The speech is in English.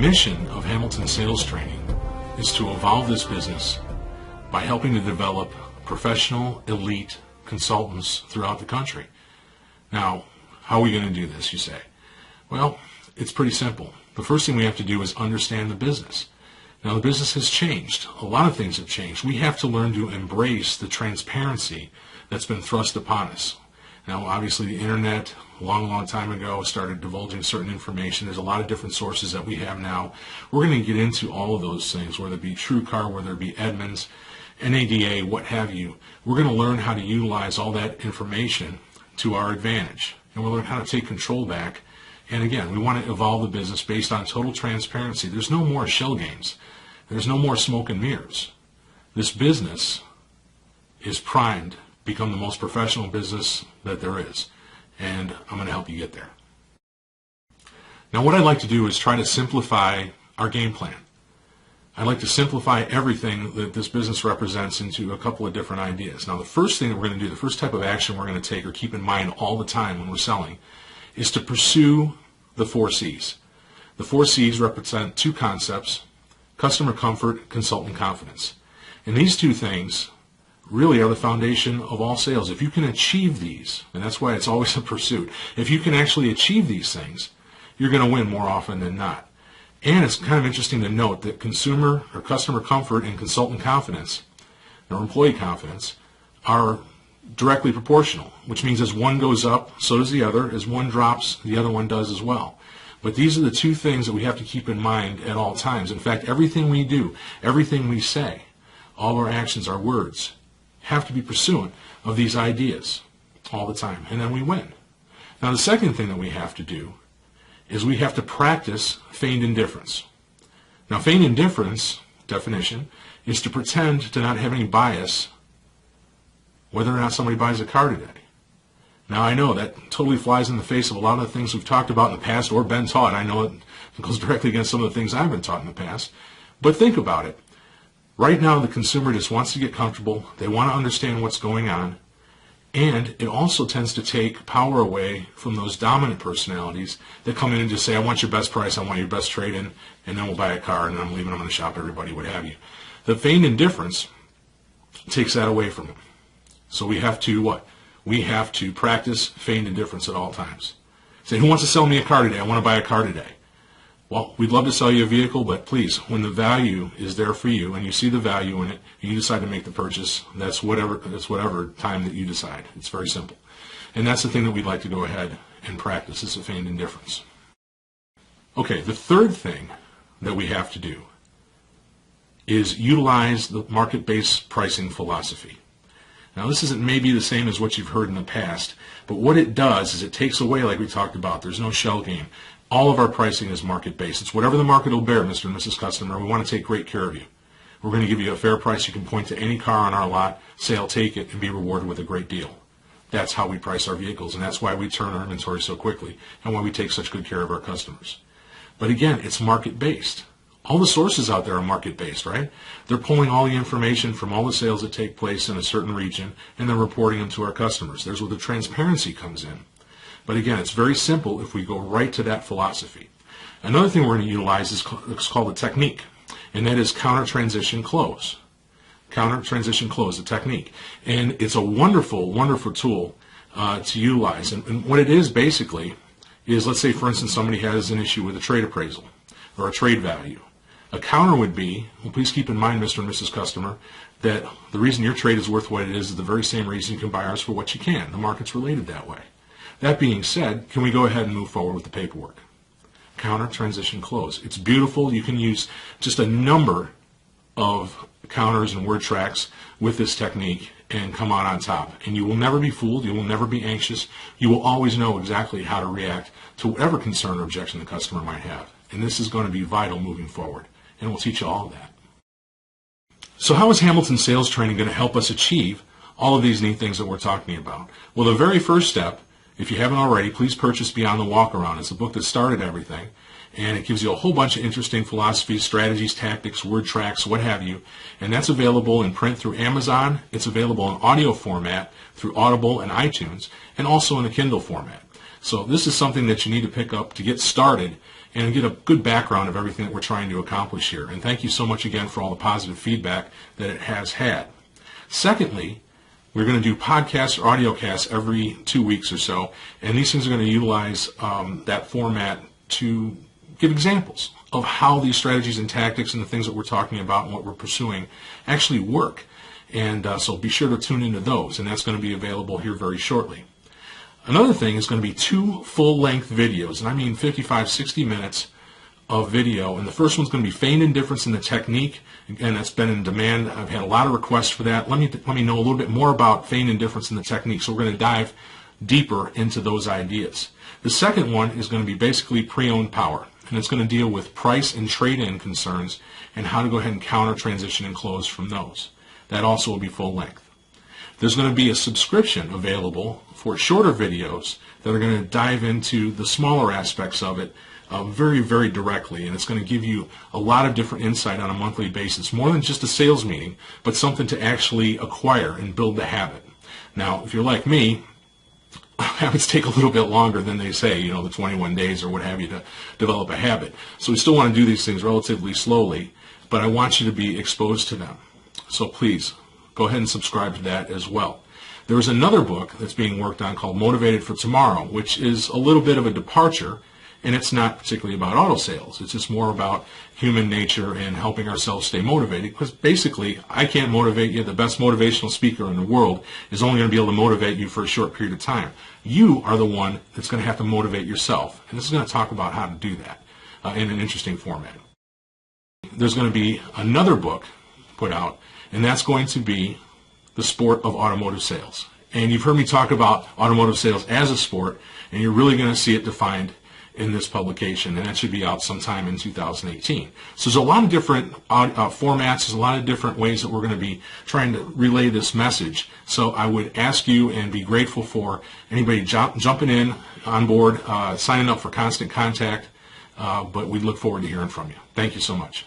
mission of Hamilton Sales Training is to evolve this business by helping to develop professional, elite consultants throughout the country. Now, how are we going to do this, you say? Well, it's pretty simple. The first thing we have to do is understand the business. Now, the business has changed. A lot of things have changed. We have to learn to embrace the transparency that's been thrust upon us. Now, obviously, the internet, a long time ago, started divulging certain information. There's a lot of different sources that we have now. We're going to get into all of those things, whether it be TrueCar, whether it be Edmunds, NADA, what have you. We're going to learn how to utilize all that information to our advantage. And we'll learn how to take control back. And again, we want to evolve the business based on total transparency. There's no more shell games. There's no more smoke and mirrors. This business is primed to become the most professional business that there is. And I'm going to help you get there. Now, what I'd like to do is try to simplify our game plan. I'd like to simplify everything that this business represents into a couple of different ideas. Now, the first thing that we're going to do, the first type of action we're going to take or keep in mind all the time when we're selling, is to pursue the 4 C's. The 4 C's represent 2 concepts: customer comfort, consultant confidence. And these 2 things really are the foundation of all sales. If you can achieve these, and that's why it's always a pursuit, if you can actually achieve these things, you're going to win more often than not. And it's kind of interesting to note that consumer or customer comfort and consultant confidence, or employee confidence, are directly proportional, which means as one goes up, so does the other. As one drops, the other one does as well. But these are the 2 things that we have to keep in mind at all times. In fact, everything we do, everything we say, all our actions, our words, have to be pursuant of these ideas all the time, and then we win. Now, the second thing that we have to do is we have to practice feigned indifference. Now, feigned indifference, definition, is to pretend to not have any bias whether or not somebody buys a car today. Now, I know that totally flies in the face of a lot of the things we've talked about in the past or been taught. I know it goes directly against some of the things I've been taught in the past. But think about it. Right now, the consumer just wants to get comfortable. They want to understand what's going on. And it also tends to take power away from those dominant personalities that come in and just say, I want your best price, I want your best trade-in, and then we'll buy a car, and then I'm leaving, I'm going to shop everybody, what have you. The feigned indifference takes that away from them. So we have to what? We have to practice feigned indifference at all times. Say, who wants to sell me a car today? I want to buy a car today. Well, we'd love to sell you a vehicle, but please, when the value is there for you and you see the value in it, and you decide to make the purchase, that's whatever time that you decide. It's very simple. And that's the thing that we'd like to go ahead and practice, is a feigned indifference. Okay, the third thing that we have to do is utilize the market-based pricing philosophy. Now, this isn't maybe the same as what you've heard in the past, but what it does is it takes away, like we talked about, there's no shell game. All of our pricing is market-based. It's whatever the market will bear, Mr. and Mrs. Customer. We want to take great care of you. We're going to give you a fair price. You can point to any car on our lot, say, I'll take it, and be rewarded with a great deal. That's how we price our vehicles, and that's why we turn our inventory so quickly, and why we take such good care of our customers. But again, it's market-based. All the sources out there are market-based, right? They're pulling all the information from all the sales that take place in a certain region, and they're reporting them to our customers. There's where the transparency comes in. But again, it's very simple if we go right to that philosophy. Another thing we're going to utilize is called a technique, and that is counter-transition close. Counter-transition close, a technique. And it's a wonderful, wonderful tool to utilize. And what it is basically is, let's say, for instance, somebody has an issue with a trade appraisal or a trade value. A counter would be, well, please keep in mind, Mr. and Mrs. Customer, that the reason your trade is worth what it is the very same reason you can buy ours for what you can. The market's related that way. That being said, can we go ahead and move forward with the paperwork? Counter, transition, close. It's beautiful. You can use just a number of counters and word tracks with this technique and come out on top. And you will never be fooled. You will never be anxious. You will always know exactly how to react to whatever concern or objection the customer might have. And this is going to be vital moving forward. And we'll teach you all of that. So how is Hamilton Sales Training going to help us achieve all of these neat things that we're talking about? Well, the very first step, if you haven't already, please purchase Beyond the Walk-Around. It's a book that started everything, and it gives you a whole bunch of interesting philosophies, strategies, tactics, word tracks, what have you. And that's available in print through Amazon. It's available in audio format through Audible and iTunes, and also in a Kindle format. So this is something that you need to pick up to get started and get a good background of everything that we're trying to accomplish here. And thank you so much again for all the positive feedback that it has had. Secondly, we're going to do podcasts or audio casts every 2 weeks or so, and these things are going to utilize that format to give examples of how these strategies and tactics and the things that we're talking about and what we're pursuing actually work. And so be sure to tune into those, and that's going to be available here very shortly. Another thing is going to be 2 full-length videos, and I mean 55, 60 minutes of video, and the first one's going to be feigned indifference in the technique, and that's been in demand. I've had a lot of requests for that. Let me know a little bit more about feigned indifference in the technique, so we're going to dive deeper into those ideas. The second one is going to be basically pre-owned power, and it's going to deal with price and trade-in concerns and how to go ahead and counter, transition, and close from those. That also will be full length. There's going to be a subscription available for shorter videos that are going to dive into the smaller aspects of it very, very directly, and it's going to give you a lot of different insight on a monthly basis, more than just a sales meeting, but something to actually acquire and build the habit. Now, if you're like me, habits take a little bit longer than they say, the 21 days or what have you to develop a habit. So we still want to do these things relatively slowly, but I want you to be exposed to them. So please, go ahead and subscribe to that as well. There is another book that's being worked on called Motivated for Tomorrow, which is a little bit of a departure, and it's not particularly about auto sales. It's just more about human nature and helping ourselves stay motivated, because basically I can't motivate you. The best motivational speaker in the world is only going to be able to motivate you for a short period of time. You are the one that's going to have to motivate yourself, and this is going to talk about how to do that in an interesting format. There's going to be another book put out, and that's going to be the sport of automotive sales. And you've heard me talk about automotive sales as a sport, and you're really going to see it defined in this publication, and that should be out sometime in 2018. So there's a lot of different formats, there's a lot of different ways that we're going to be trying to relay this message. So I would ask you and be grateful for anybody jumping in on board, signing up for Constant Contact, but we look forward to hearing from you. Thank you so much.